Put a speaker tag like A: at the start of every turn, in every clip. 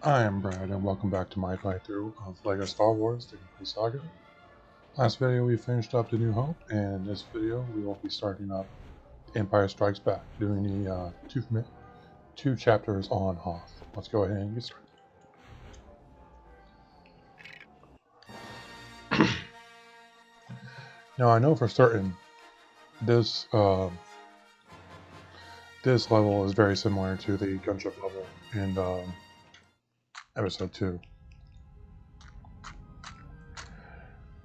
A: I am Brad, and welcome back to my playthrough of LEGO Star Wars: The Complete Saga. Last video we finished up The New Hope, and in this video we will be starting up Empire Strikes Back, doing the two chapters on Hoth. Let's go ahead and get started. Now I know for certain this this level is very similar to the gunship level in Episode 2.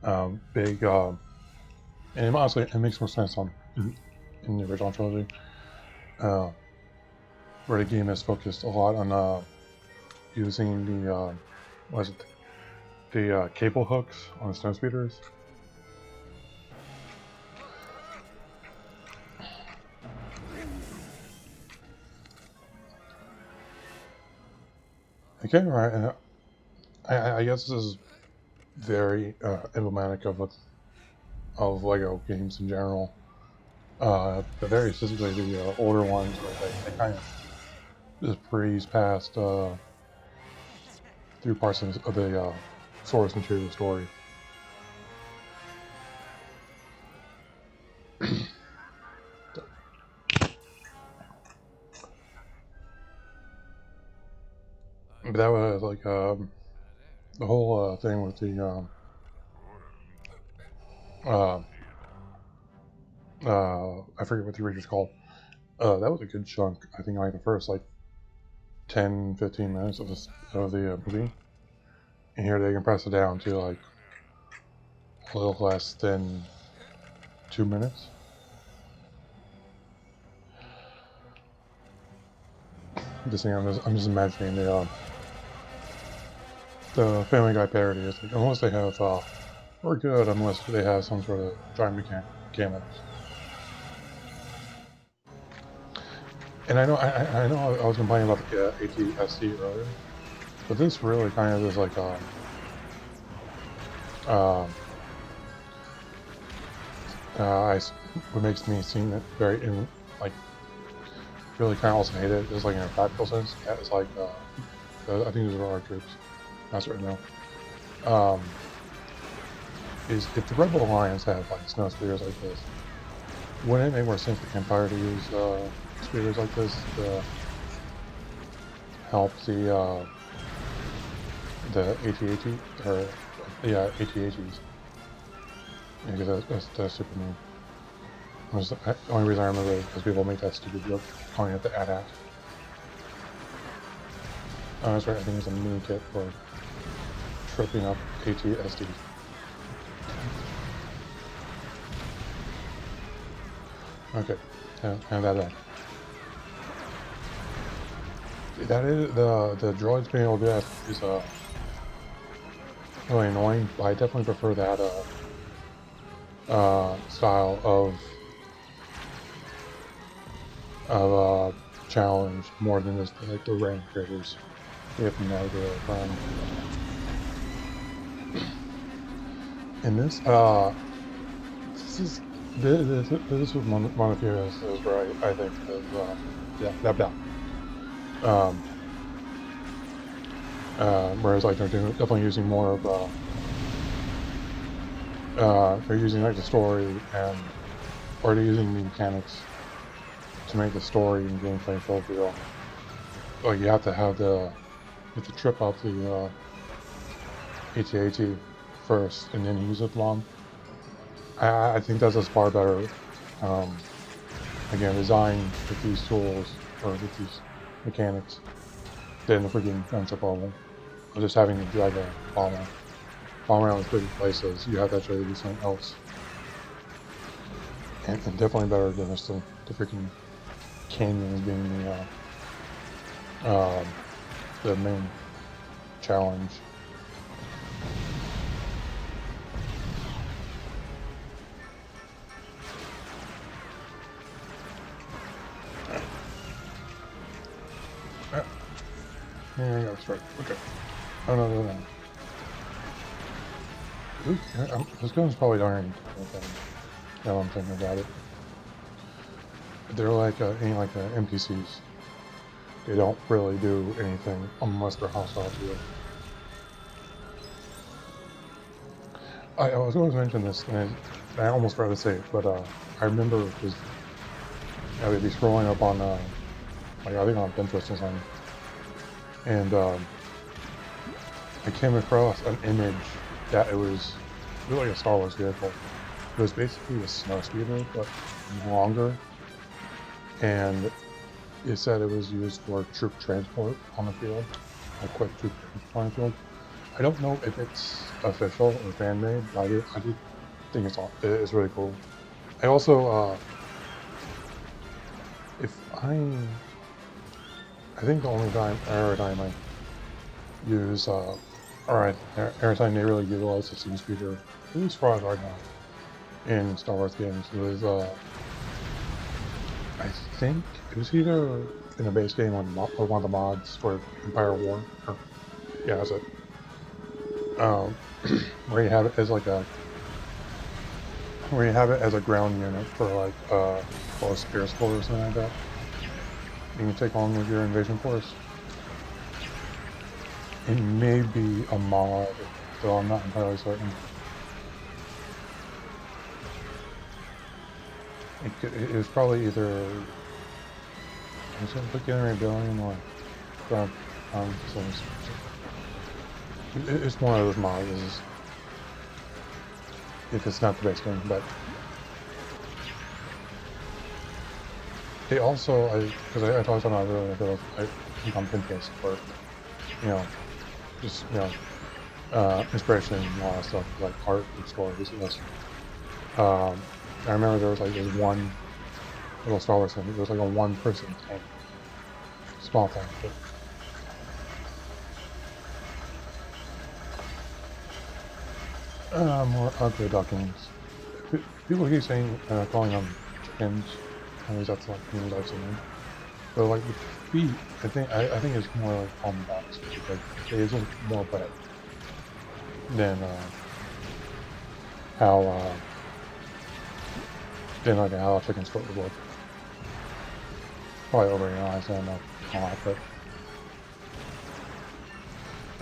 A: And honestly, it makes more sense in the original trilogy, where the game is focused a lot on using the cable hooks on the snow speeders. Okay, right, and I guess this is very emblematic of LEGO games in general, but very specifically the older ones where they kind of just breeze past through parts of the source material story. But that was like the whole thing with the I forget what the region's called. That was a good chunk. I think like the first like 10-15 minutes of the movie, and here they compress it down to like a little less than 2 minutes. I'm just imagining the Family Guy parody. It's like, unless they have we're good unless they have some sort of giant cameos. And I know I was complaining about the ATSD earlier, but this really kind of is like what makes me seem it very really kind of also hate it is like in a practical sense. Yeah, it's like I think these are our troops. That's right now. Is if the Rebel Alliance have like snow speeders like this, wouldn't it make more sense for Empire to use speeders like this to help the AT-AT or AT-ATs? Because that's super mean. The only reason I remember it is because people make that stupid joke calling it the AT-AT. Oh, that's right. I think it's a mini kit for tripping up AT-SD. Okay, have that done. That is the droids being able to do that is really annoying, but I definitely prefer that style of challenge more than just like the rank critters you have to navigate around. And this was one of the areas where I think whereas like they're definitely using more of they're using like the story or they're using the mechanics to make the story and gameplay feel real. Like you have to trip up the AT-AT first and then use it long. I think that's just far better, again, designed with these tools, or with these mechanics, than the freaking gunship level. Or just having to drag a bomb around with big places. You have to actually do something else. And definitely better than just the freaking canyons being the main challenge. Yeah, that's right. Okay. Oh no. This gun's probably darn. Now I'm thinking about it. They're like NPCs. they don't really do anything unless they're hostile to you. I was going to mention this, and I almost forgot to say it, but I remember because I'd be scrolling up on, like I think on Pinterest or something, and I came across an image that it was like a Star Wars vehicle. It was basically a snow speeder, but longer, and it said it was used for troop transport on the field, like quick troop transport on the field. I don't know if it's official or fan-made, but I do think it's really cool. I also, I think the only time I use, every time they really utilize the Sea Speeder, at least as far as I know, in Star Wars games, was, I think it was either in a base game or one of the mods for Empire War, or, yeah, that's it. Where you have it as like where you have it as a ground unit for like a spear squad or something like that. You can take on with your invasion force. It may be a mod, though I'm not entirely certain. It was probably either was it Beginner Rebellion or it's one of those mods. If it's not the base game, but they also, because I talked about it earlier, I think on Pinterest for, you know, just, you know, inspiration and all that stuff, like art and stories and this. I remember there was like this one little Star Wars thing. It was like a one-person tank, small tank. More ugly ducklings. People keep saying, calling them chickens. At least that's like things I've seen. But like the feet, I think it's more like on ducks. Like they look more pet than how a chicken's foot would look. Probably overanalyzed, I don't know a lot, but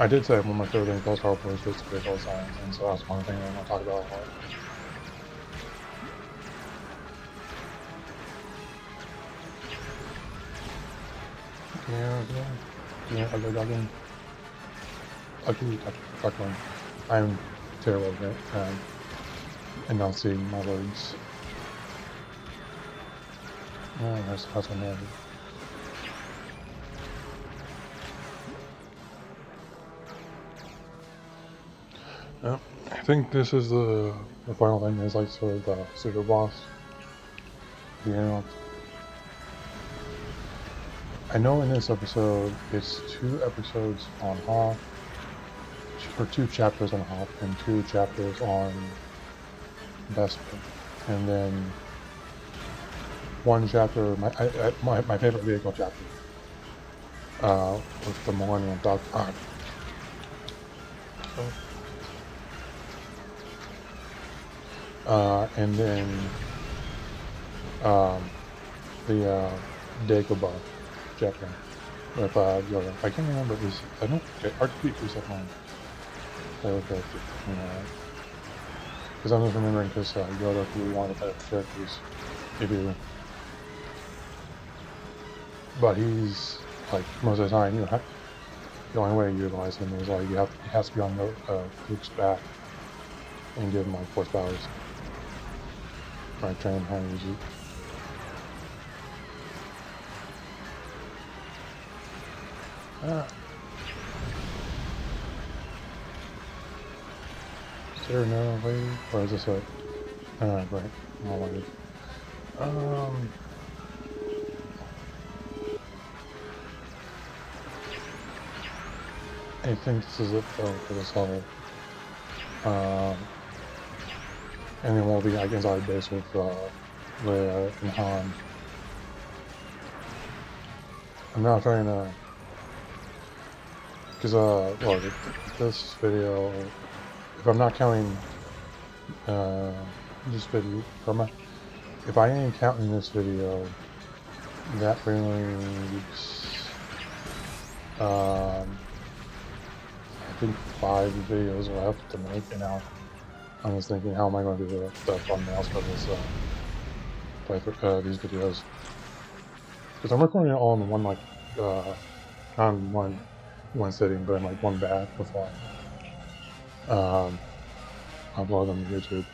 A: I did say one of my favorite things about Star Wars was the visual science, and so that's one thing I want to talk about a lot. Yeah, ugly duckling. I'm terrible at enunciating my words. Oh, that's one there. I think this is the final thing is like sort of the super boss. You know, I know in this episode it's 2 episodes on Hoth, or 2 chapters on Hoth, and 2 chapters on Vesper, and then 1 chapter. My favorite vehicle chapter with the Millennium Falcon. And then the Dagobah chapter with Yoda. I can't remember his. I don't. R2D2 is at mine. Because I'm just remembering because Yoda could be one of the better characters if you. But he's like most of the time, the only way you utilize him is like he has to be on Luke's back and give him like force powers. Right, train how to use it. Is there no way? Or is this a... right. All of it. I think this is it though for this level. And then we'll be like inside base with Leia and Han. I'm not trying to, because well, this video, if I'm not counting this video, if I ain't counting this video, that really I think 5 videos left to make, and now I was thinking, how am I going to do the thumbnails for this these videos? Because I'm recording it all in one not in one sitting, but in like one batch before I upload them to YouTube.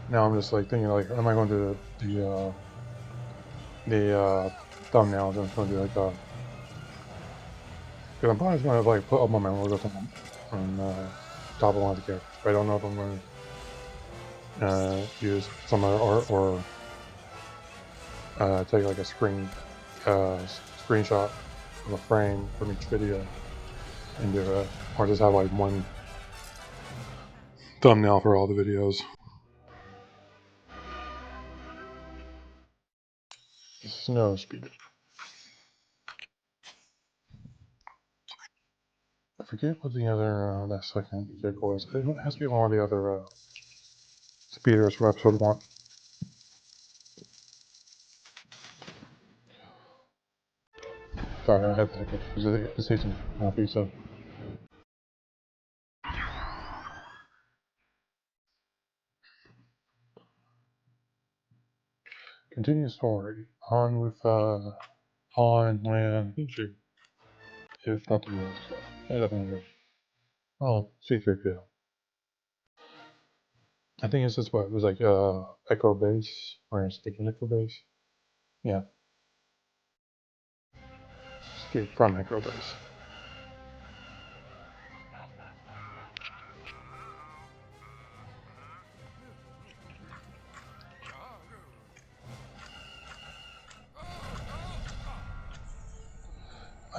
A: Now I'm just like thinking, like, am I going to do the thumbnails? I'm just going to do like because I'm probably just going to like put up my logos on top of one of the characters. But I don't know if I'm going to use some other art or take like a screenshot of a frame from each video and do it, or just have like one thumbnail for all the videos. Snow speeder. I forget what the other that second vehicle is. It has to be one of the other speeders from episode 1. Sorry, I had to say some happy stuff. Continue story. On with on land feature. If not the rules. I definitely do. Oh, C3PO. I think it's just what it was like Echo Base or Sticking Echo Base. Yeah. Escape from Echo Base.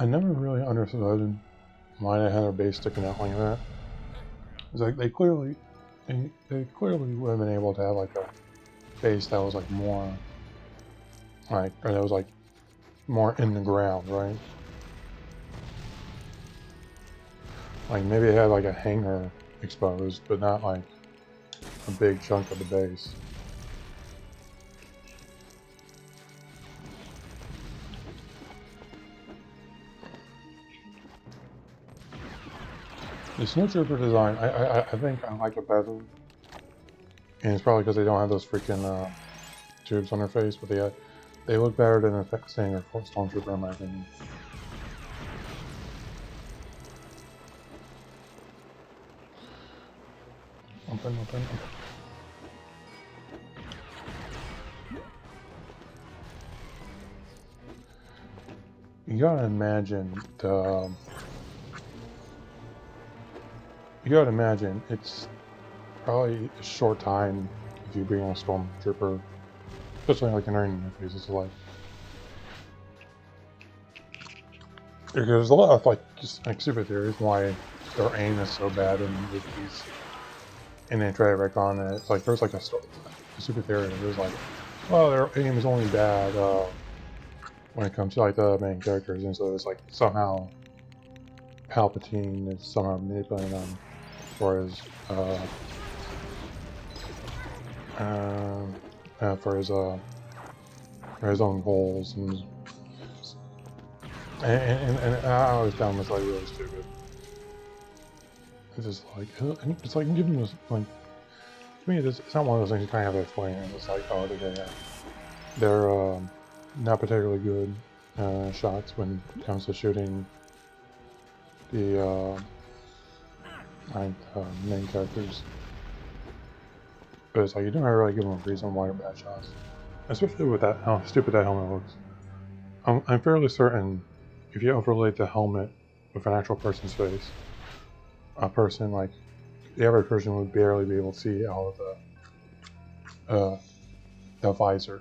A: I never really understood why they had their base sticking out like that. It's like they clearly would have been able to have like a base that was like more like, or that was like more in the ground, right? Like maybe they had like a hangar exposed, but not like a big chunk of the base. The snowtrooper design, I think I like it better, and it's probably because they don't have those freaking tubes on their face, but they look better than a standard stormtrooper in my opinion. Open. You gotta imagine it's probably a short time if you bring on a stormtrooper, especially like in our interface. It's like there's a lot of like just like super theories why their aim is so bad in movies, and they try to retcon it. It's like there's like a super theory. There's like, well, their aim is only bad when it comes to like the main characters, and so it's like somehow Palpatine is somehow manipulating them for his own goals, and I always found this like really stupid. It's just like it's like giving this like, to me it's not one of those things you kind of have to explain. It's like, oh, they're not particularly good shots when it comes to shooting the main characters. But it's like you don't really give them a reason why they're bad shots, especially with that how stupid that helmet looks. I'm fairly certain if you overlay the helmet with an actual person's face, a person like the average person would barely be able to see out of the visor.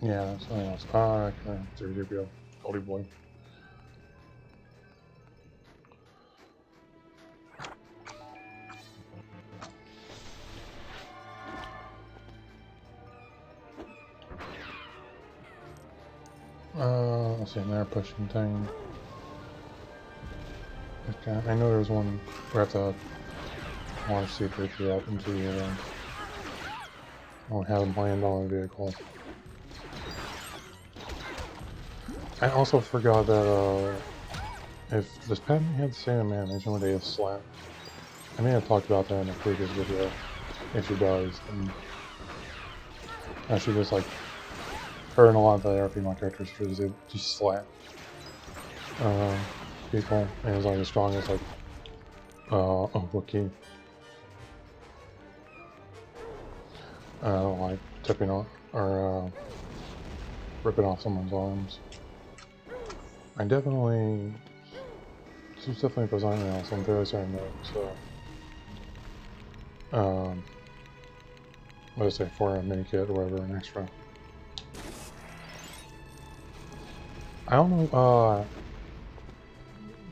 A: Yeah, that's something else. Okay, 3PO, Goldie Boy. Let's see, they're pushing thing. Okay, I know there's one where I have to launch C-3PO up into the or have him land on a vehicle. I also forgot that if this pen had the same animation when they slam, I may have talked about that in a previous video. If she does, and she just like her and a lot of the other female characters just slap people, and it's like as strong as like a Wookiee. Like tipping on or ripping off someone's arms. She's definitely presenting on some very certain notes. So, let's say for a mini kit or whatever, an extra. I don't know,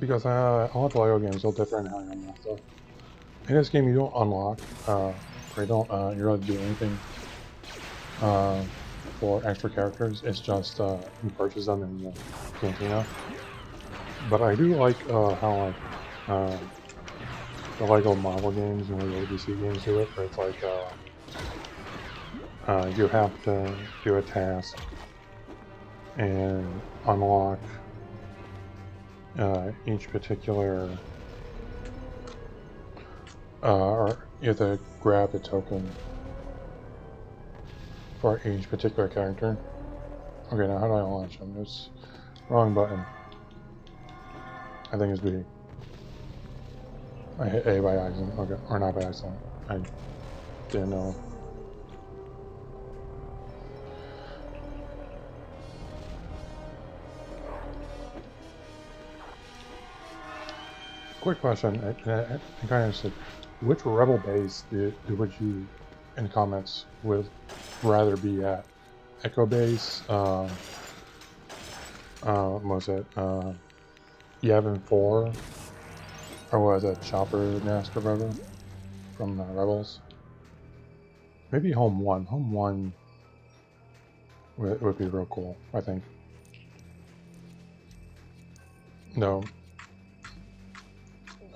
A: because a lot of the LEGO games are different in how you unlock stuff. In this game, you don't unlock, or you don't really do anything for extra characters. It's just you purchase them in the cantina. But I do like how like the LEGO Marvel games and the DC games do it, where it's like you have to do a task and unlock each particular, or you have to grab the token for each particular character. Okay, now how do I launch them? It's wrong button. I think it's B. I hit A by accident. Okay, or not by accident. I didn't know. Quick question, I kind of said, which rebel base would you, in the comments, would rather be at? Echo base, what was it, Yavin 4, or was it Chopper Master Rebel from Rebels? Maybe Home 1. Home 1 would be real cool, I think. No.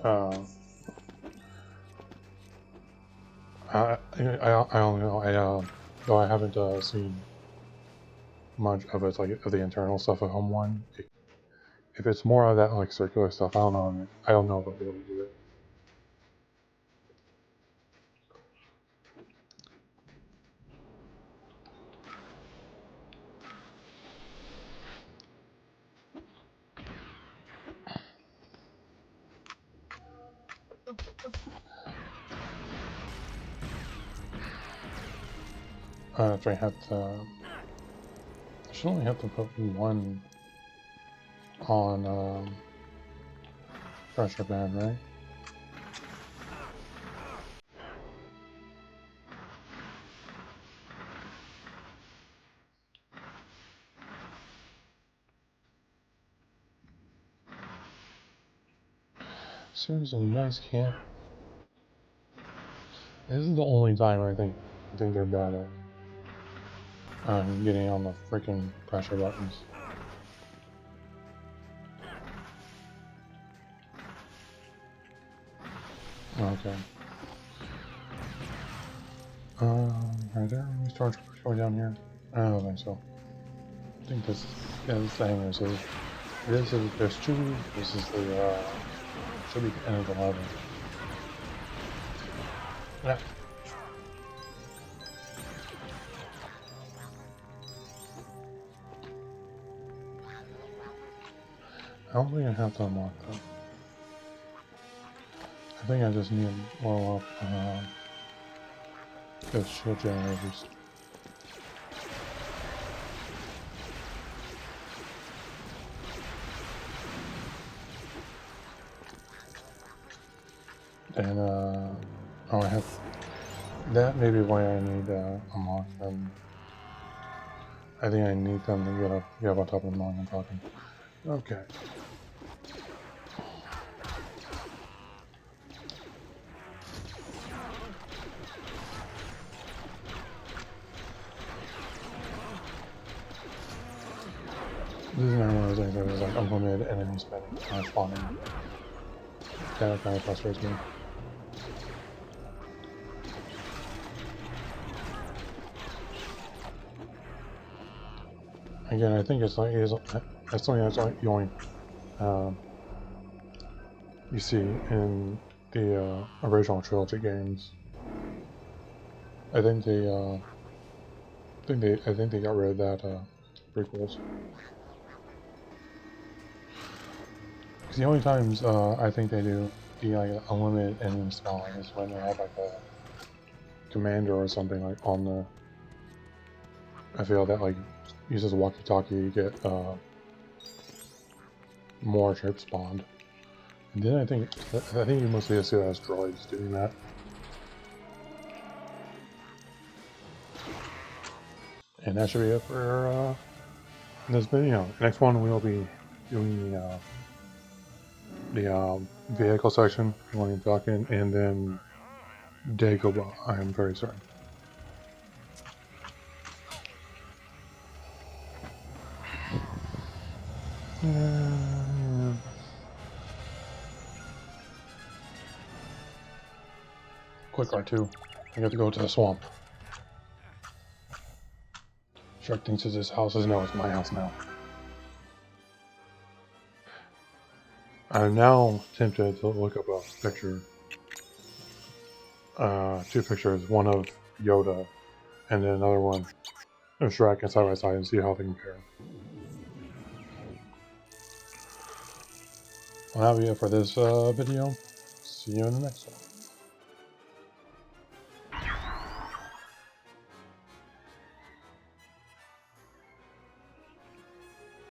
A: I don't know. Though I haven't seen much of it, like of the internal stuff of Home 1. If it's more of that like circular stuff, I don't know. I don't know if I'll be able to do it. If I have to, I should only have to put one on pressure band, right? Seriously, you guys can't. This is the only time I think they're bad at getting on the freaking pressure buttons. Okay. Right there. Are we stormtroopers down here? I don't think so. I think this is the hangar. So this is there's two. This is the should be the end of the level. Yeah. I don't think I have to unlock them. I think I just need to blow up those shield generators. And oh, I have that. May be why I need to unlock them. I think I need them to get up on top of them while I'm talking. Okay. This is another one of those things where there's like unlimited enemy spawning. That kind of frustrates me. Again, I think it's like that's something that's like the only you see in the original trilogy games. I think they got rid of that prequels. Because the only times I think they do the like unlimited enemy spawning is when they have like a commander or something like on the. I feel that like uses a walkie-talkie to get more ships spawned. And then I think you mostly see that as droids doing that. And that should be it for this video. Next one we'll be doing the vehicle section, Millennium Falcon, and then Dagobah. I am very certain. Quick R2. I got to go to the swamp. Shrek thinks it's his house. No, it's my house now. I'm now tempted to look up a picture. Two pictures. One of Yoda, and then another one of Shrek and side by side and see how they compare. Well, that'll be it for this video. See you in the next one.